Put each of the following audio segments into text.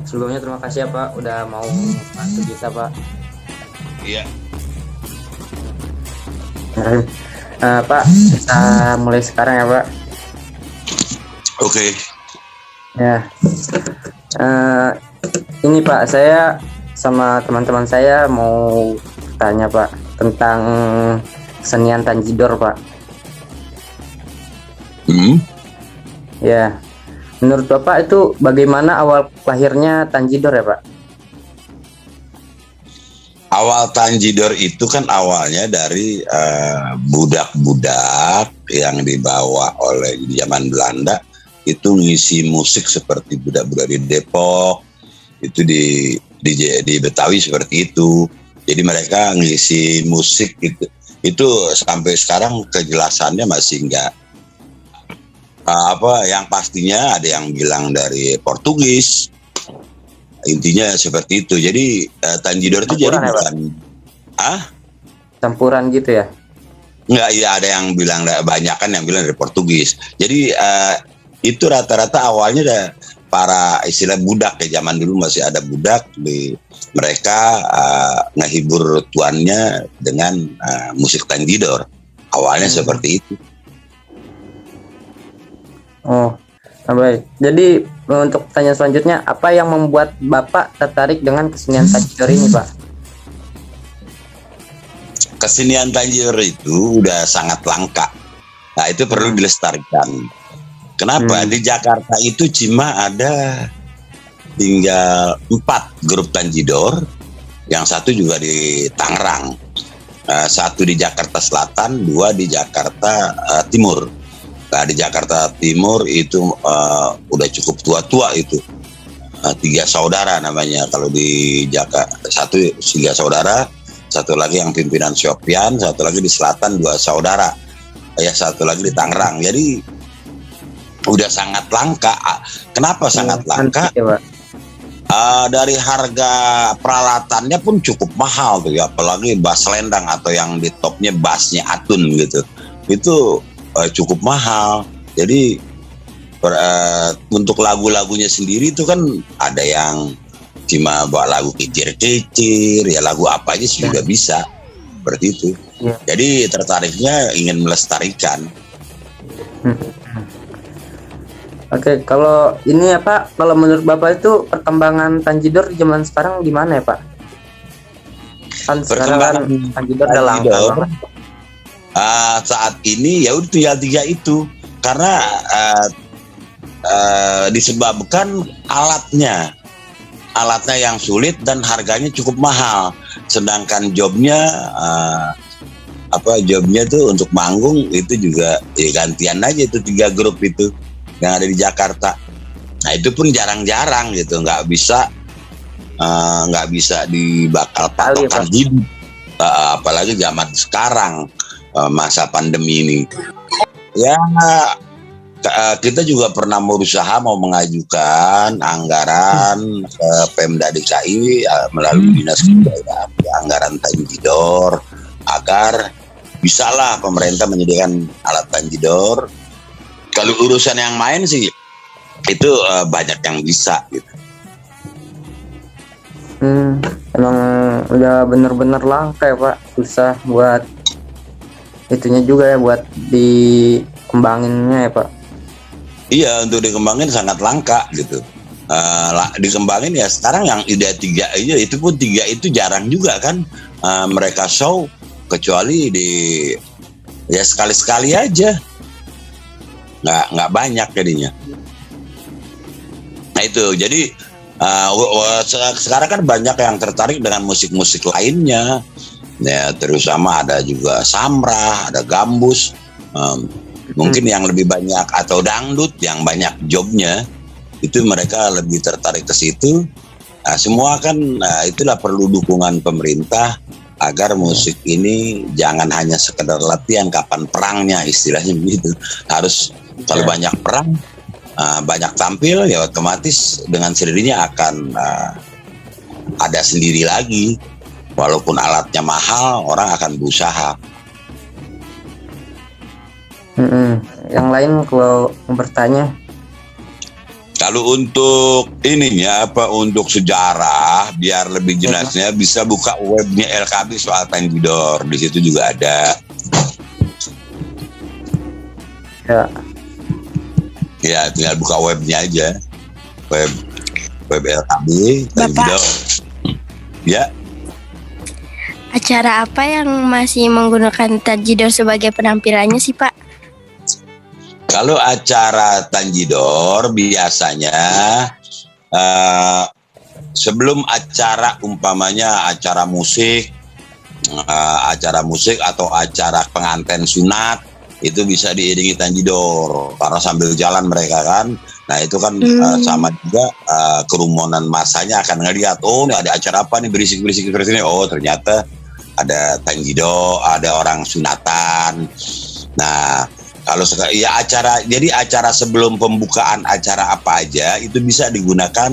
sebelumnya terima kasih ya Pak udah mau bantu kita Pak. Iya. Pak, kita mulai sekarang ya Pak. Oke. Ya. Ini Pak, saya sama teman-teman saya mau tanya Pak tentang kesenian Tanjidor Pak. Ya. Menurut Bapak itu bagaimana awal lahirnya Tanjidor ya Pak? Awal Tanjidor itu kan awalnya dari budak-budak yang dibawa oleh di zaman Belanda itu ngisi musik seperti budak-budak di Depok, itu di Betawi seperti itu. Jadi mereka ngisi musik gitu. Itu sampai sekarang kejelasannya masih enggak yang pastinya ada yang bilang dari Portugis, intinya seperti itu. Jadi Tanjidor itu jadi bukan campuran gitu ya? Enggak, iya ada yang bilang, banyak kan yang bilang dari Portugis. Jadi itu rata-rata awalnya para istilah budak ya, zaman dulu masih ada budak mereka ngehibur tuannya dengan musik Tanjidor. Awalnya seperti itu. Oh, baik. Jadi untuk pertanyaan selanjutnya, apa yang membuat Bapak tertarik dengan kesenian Tanjidor ini, Pak? Kesenian Tanjidor itu udah sangat langka. Nah, itu perlu dilestarikan. Kenapa? Di Jakarta itu cuma ada tinggal 4 grup Tanjidor, yang satu juga di Tangerang, 1 di Jakarta Selatan, 2 di Jakarta Timur. Nah, di Jakarta Timur itu udah cukup tua-tua itu, 3 saudara namanya. Kalau di Jakarta 3 saudara, 1 lagi yang pimpinan Sopyan, 1 lagi di Selatan 2 saudara, 1 lagi di Tangerang. Jadi udah sangat langka. Kenapa sangat langka? Dari harga peralatannya pun cukup mahal tuh ya, apalagi bass lendang atau yang di topnya bassnya Atun gitu. Itu cukup mahal. Jadi untuk lagu-lagunya sendiri itu kan ada yang cuma bawa lagu kicir-kicir, ya lagu apa aja juga bisa seperti itu. Jadi tertariknya ingin melestarikan. Oke, kalau ini ya Pak, kalau menurut Bapak itu perkembangan Tanjidor di zaman sekarang gimana ya Pak? Kan sekarang kan Tanjidor udah langka banget. Saat ini ya udah tinggal 3 itu, karena disebabkan alatnya yang sulit dan harganya cukup mahal, sedangkan jobnya tuh untuk manggung itu juga ya gantian aja itu 3 grup itu yang ada di Jakarta. Nah itu pun jarang-jarang gitu, nggak bisa dibakal patokan hidup, apalagi zaman sekarang. Masa pandemi ini ya, kita juga pernah berusaha mau mengajukan anggaran ke Pemda DKI melalui Dinas Kebudayaan, anggaran Tanjidor, agar bisalah pemerintah menyediakan alat Tanjidor. Kalau urusan yang main sih itu banyak yang bisa gitu. Emang udah bener-bener langka ya Pak, susah buat itunya juga ya, buat dikembanginnya ya Pak. Iya, untuk dikembangin sangat langka gitu. Dikembangin ya sekarang yang ide 3 aja, itu pun 3 itu jarang juga kan mereka show, kecuali ya sekali-sekali aja, nggak banyak jadinya. Nah itu jadi sekarang kan banyak yang tertarik dengan musik-musik lainnya. Ya, terutama ada juga Samrah, ada Gambus, mungkin yang lebih banyak, atau dangdut yang banyak jobnya, itu mereka lebih tertarik ke situ. Semua kan itulah perlu dukungan pemerintah agar musik ini jangan hanya sekedar latihan kapan perangnya, istilahnya begitu. Harus kalau banyak perang, banyak tampil, ya otomatis dengan sendirinya akan ada sendiri lagi. Walaupun alatnya mahal, orang akan berusaha. Yang lain kalau bertanya, Kalau untuk ininya apa untuk sejarah biar lebih jelasnya bisa buka webnya LKB soal Tanjidor, di situ juga ada. Ya. Ya tinggal buka webnya aja, web LKB Tanjidor. Ya. Acara apa yang masih menggunakan Tanjidor sebagai penampilannya sih Pak? Kalau acara Tanjidor biasanya sebelum acara umpamanya acara musik atau acara pengantin sunat itu bisa diiringi Tanjidor karena sambil jalan mereka kan. Nah itu kan sama juga kerumunan masanya akan ngelihat, oh ini ada acara apa nih berisik-berisik seperti ini. Oh ternyata ada Tanjidor, ada orang sunatan. Nah kalau ya acara sebelum pembukaan acara apa aja itu bisa digunakan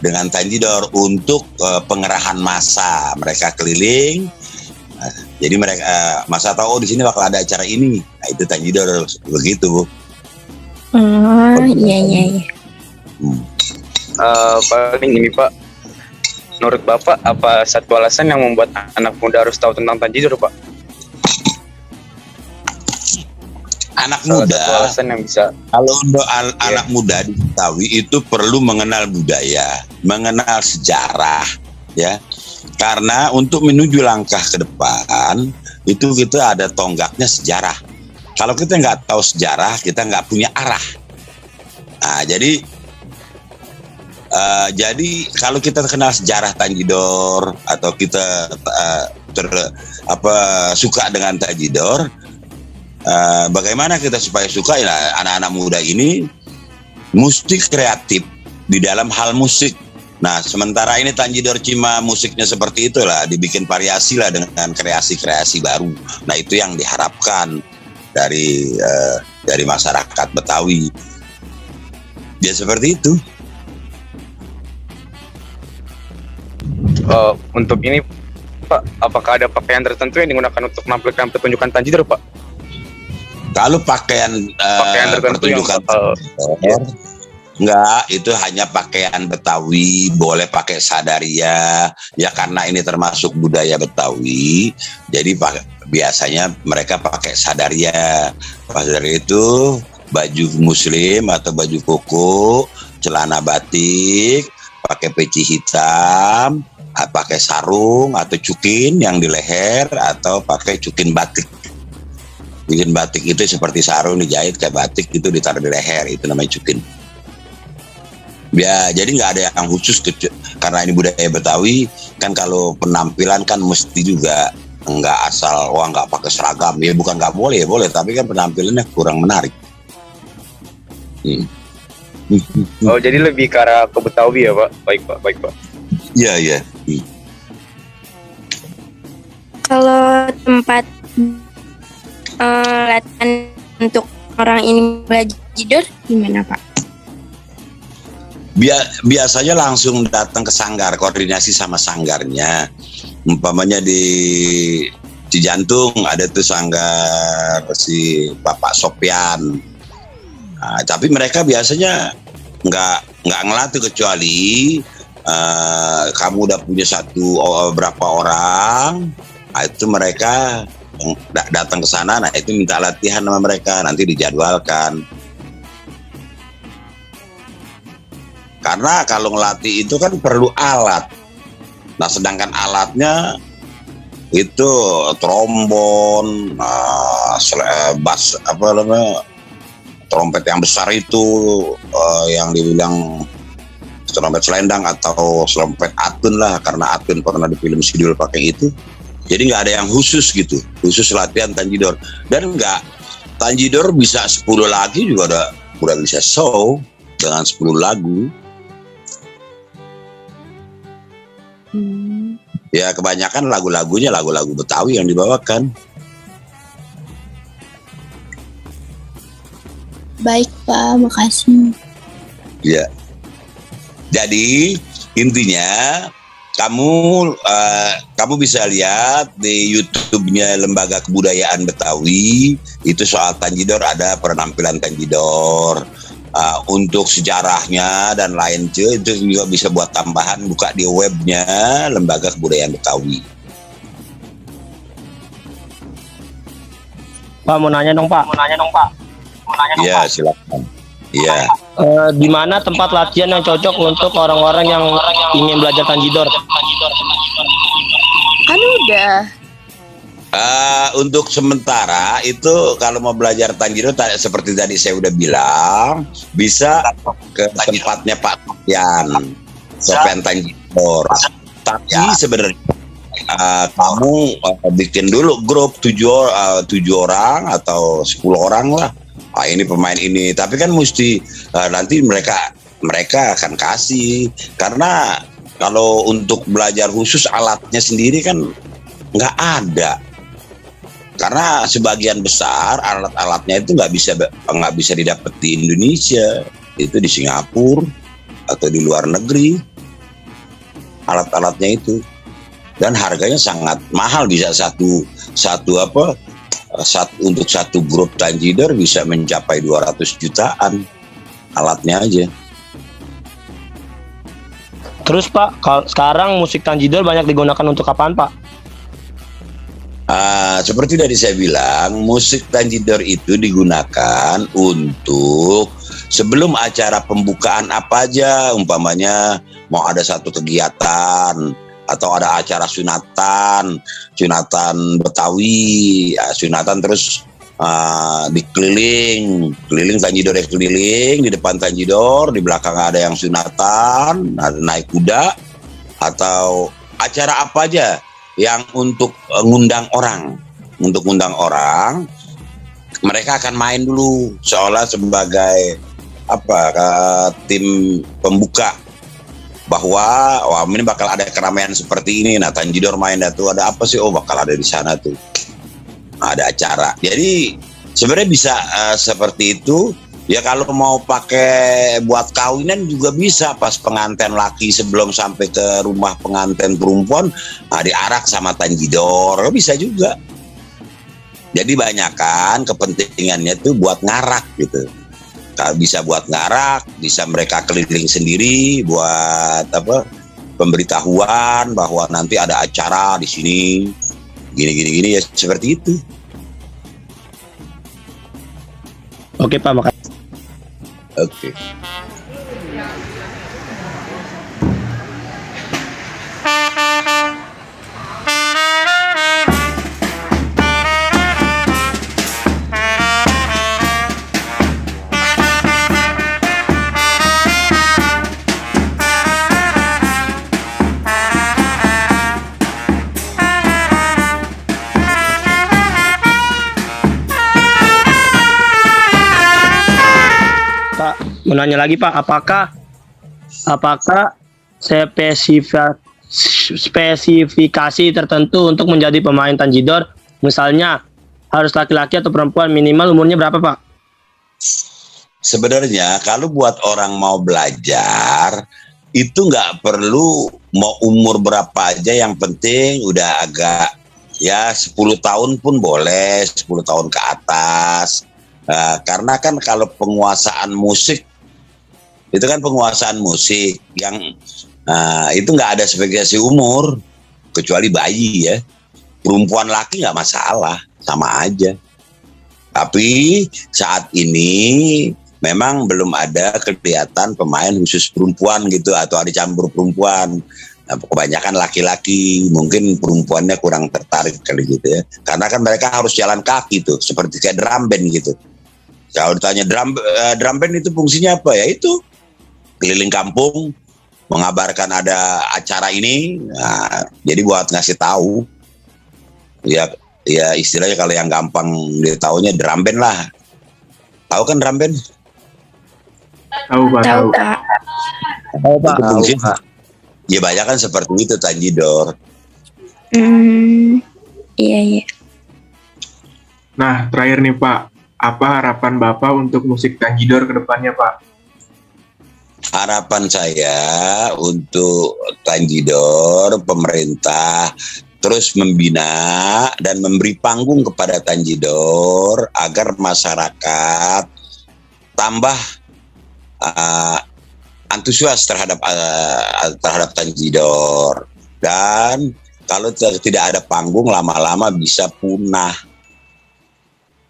dengan Tanjidor untuk pengerahan massa. Mereka keliling, jadi mereka masa tahu di sini bakal ada acara ini. Nah itu Tanjidor begitu. Iya. Paling ini Pak, menurut Bapak apa satu alasan yang membuat anak muda harus tahu tentang Tanjidor Pak? Anak muda, yang bisa. kalau untuk anak muda di Betawi itu perlu mengenal budaya, mengenal sejarah, ya. Karena untuk menuju langkah ke depan itu kita ada tonggaknya sejarah. Kalau kita nggak tahu sejarah, kita nggak punya arah. Nah, jadi kalau kita kenal sejarah Tanjidor atau kita suka dengan Tanjidor. Bagaimana kita supaya suka ya anak-anak muda ini mesti kreatif di dalam hal musik. Nah sementara ini Tanjidor cuma musiknya seperti itulah, dibikin variasi lah dengan kreasi-kreasi baru. Nah itu yang diharapkan dari masyarakat Betawi. Ya seperti itu. Untuk ini Pak, apakah ada pakaian tertentu yang digunakan untuk menampilkan pertunjukan Tanjidor Pak? Kalau pakaian pertunjukan enggak, itu hanya pakaian Betawi, boleh pakai sadaria ya karena ini termasuk budaya Betawi. Jadi biasanya mereka pakai sadaria. Sadaria itu baju muslim atau baju koko, celana batik, pakai peci hitam, pakai sarung atau cukin yang di leher atau pakai cukin batik. Bikin batik itu seperti sarung dijahit kayak batik itu ditaruh di leher, itu namanya cukin. Ya, jadi nggak ada yang khusus karena ini budaya Betawi kan. Kalau penampilan kan mesti juga nggak asal nggak pakai seragam ya, bukan nggak boleh, boleh tapi kan penampilannya kurang menarik. Oh jadi lebih ke arah ke Betawi ya Pak? Baik Pak. Iya. Kalau tempat latihan untuk orang ini belajar Tanjidor gimana Pak? Biasanya langsung datang ke sanggar, koordinasi sama sanggarnya. Umpamanya di Cijantung ada tuh sanggar si Bapak Sopyan. Nah, tapi mereka biasanya nggak ngelatih kecuali kamu udah punya berapa orang, nah, itu mereka datang ke sana, nah itu minta latihan sama mereka, nanti dijadwalkan. Karena kalau ngelatih itu kan perlu alat. Nah sedangkan alatnya itu trombon, bass trompet yang besar itu yang dibilang trompet selendang atau trompet atun lah, karena atun pernah di film Sidul pakai itu. Jadi nggak ada yang khusus gitu, khusus latihan Tanjidor. Dan Tanjidor bisa 10 lagi juga udah bisa show dengan 10 lagu. Ya kebanyakan lagu-lagunya lagu-lagu Betawi yang dibawakan. Baik Pak, makasih. Ya. Jadi intinya kamu bisa lihat di YouTube-nya Lembaga Kebudayaan Betawi itu soal Tanjidor, ada penampilan Tanjidor. Untuk sejarahnya dan lain itu juga bisa buat tambahan, buka di webnya Lembaga Kebudayaan Betawi. Pak, mau nanya dong Pak. Iya, silakan. Iya. Di mana tempat latihan yang cocok untuk orang-orang yang ingin belajar tanjidor? Kan udah. Untuk sementara itu kalau mau belajar tanjidor seperti tadi saya udah bilang, bisa ke tempatnya Pak Sofian Tanjidor. Tapi sebenarnya kamu bikin dulu grup 7 orang atau 10 orang lah. Ini pemain ini, tapi kan mesti nanti mereka akan kasih, karena kalau untuk belajar khusus alatnya sendiri kan nggak ada. Karena sebagian besar alat-alatnya itu nggak bisa didapat di Indonesia, itu di Singapura atau di luar negeri alat-alatnya itu, dan harganya sangat mahal, bisa untuk satu grup tanjidor bisa mencapai 200 jutaan alatnya aja. Terus Pak, sekarang musik tanjidor banyak digunakan untuk apaan Pak? Seperti tadi saya bilang, musik tanjidor itu digunakan untuk sebelum acara pembukaan apa aja, umpamanya mau ada satu kegiatan atau ada acara sunatan Betawi, sunatan terus keliling tanjidor, keliling di depan tanjidor, di belakang ada yang sunatan, ada naik kuda, atau acara apa aja yang untuk ngundang orang, mereka akan main dulu seolah sebagai tim pembuka, bahwa ini bakal ada keramaian seperti ini. Nah, tanjidor main tuh ada apa sih? Bakal ada di sana tuh, ada acara. Jadi sebenarnya bisa seperti itu. Ya kalau mau pakai buat kawinan juga bisa, pas pengantin laki sebelum sampai ke rumah pengantin perempuan, diarak sama tanjidor, bisa juga. Jadi banyakan kepentingannya tuh buat ngarak gitu. Kalau bisa buat ngarak, bisa mereka keliling sendiri buat pemberitahuan bahwa nanti ada acara di sini, gini ya, seperti itu. Oke Pak, makasih. Oke. Mau nanya lagi Pak, apakah spesifikasi tertentu untuk menjadi pemain tanjidor, misalnya harus laki-laki atau perempuan, minimal umurnya berapa Pak? Sebenarnya kalau buat orang mau belajar itu nggak perlu mau umur berapa aja, yang penting udah agak 10 tahun pun boleh, 10 tahun ke atas. Karena kan kalau penguasaan musik itu kan penguasaan musik yang itu nggak ada spesifikasi umur, kecuali bayi ya. Perempuan laki nggak masalah, sama aja. Tapi saat ini memang belum ada kelihatan pemain khusus perempuan gitu, atau ada campur perempuan. Kebanyakan laki-laki, mungkin perempuannya kurang tertarik kali gitu ya. Karena kan mereka harus jalan kaki tuh, seperti kayak drum band gitu. Kalau ditanya drum band itu fungsinya apa ya? Itu keliling kampung, mengabarkan ada acara ini. Nah, jadi buat ngasih tahu. Ya istilahnya kalau yang gampang ditahunya drum band lah. Tahu kan drum band? Tahu Pak. Oh Pak. Itu fungsinya. Ya banyak kan seperti itu tanjidor. Iya. Nah, terakhir nih Pak, apa harapan Bapak untuk musik tanjidor ke depannya Pak? Harapan saya untuk tanjidor, pemerintah terus membina dan memberi panggung kepada tanjidor agar masyarakat tambah antusias terhadap Tanjidor, dan kalau tidak ada panggung lama-lama bisa punah.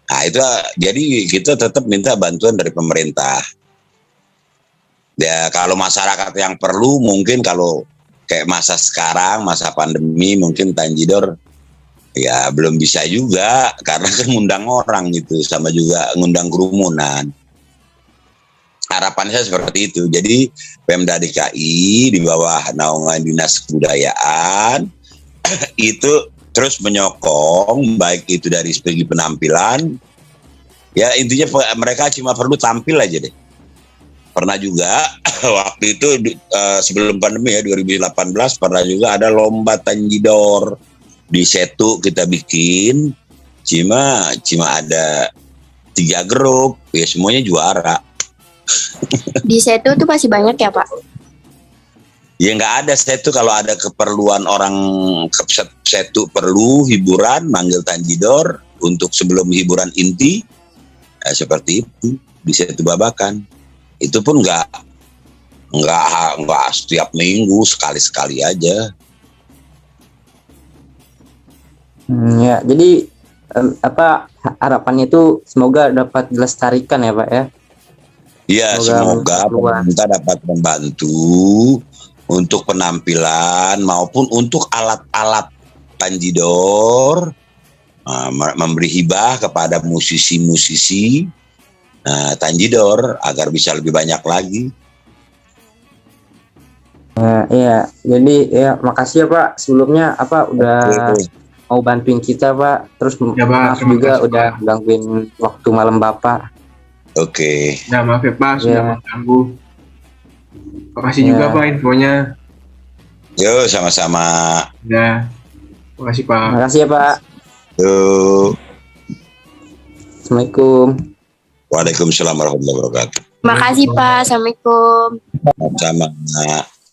Nah itu jadi kita tetap minta bantuan dari pemerintah. Ya kalau masyarakat yang perlu, mungkin kalau kayak masa sekarang, masa pandemi, mungkin Tanjidor ya belum bisa juga karena kan ngundang orang gitu, sama juga ngundang kerumunan. Harapan saya seperti itu. Jadi Pemda DKI di bawah naungan Dinas Kebudayaan itu terus menyokong, baik itu dari segi penampilan, ya intinya mereka cuma perlu tampil aja deh. Pernah juga waktu itu sebelum pandemi ya 2018 pernah juga ada lomba Tanjidor di Setu kita bikin, cuma ada 3 grup, ya semuanya juara. Di Setu tuh masih banyak ya Pak? Ya nggak ada Setu, kalau ada keperluan orang Setu perlu hiburan, manggil Tanjidor untuk sebelum hiburan inti, ya seperti itu di Setu Babakan. Itu pun nggak setiap minggu, sekali-sekali aja. Ya, jadi harapannya itu semoga dapat dilestarikan ya Pak ya. Iya, semoga pemerintah dapat membantu untuk penampilan maupun untuk alat-alat Tanjidor, memberi hibah kepada musisi-musisi Tanjidor agar bisa lebih banyak lagi. Iya, jadi ya makasih ya Pak sebelumnya udah mau bantuin kita Pak. Terus Ya, Pak, maaf terima juga kasih, udah Pak. gangguin waktu malam Bapak. Oke. Nah, maaf ya Pak, sudah Ya. mengganggu. Makasih Ya. juga Pak infonya. Yo, sama-sama. Udah. Makasih Pak. Makasih ya Pak. Yo. Assalamualaikum. Waalaikumsalam warahmatullahi wabarakatuh. Makasih Pak. Assalamualaikum. Sama.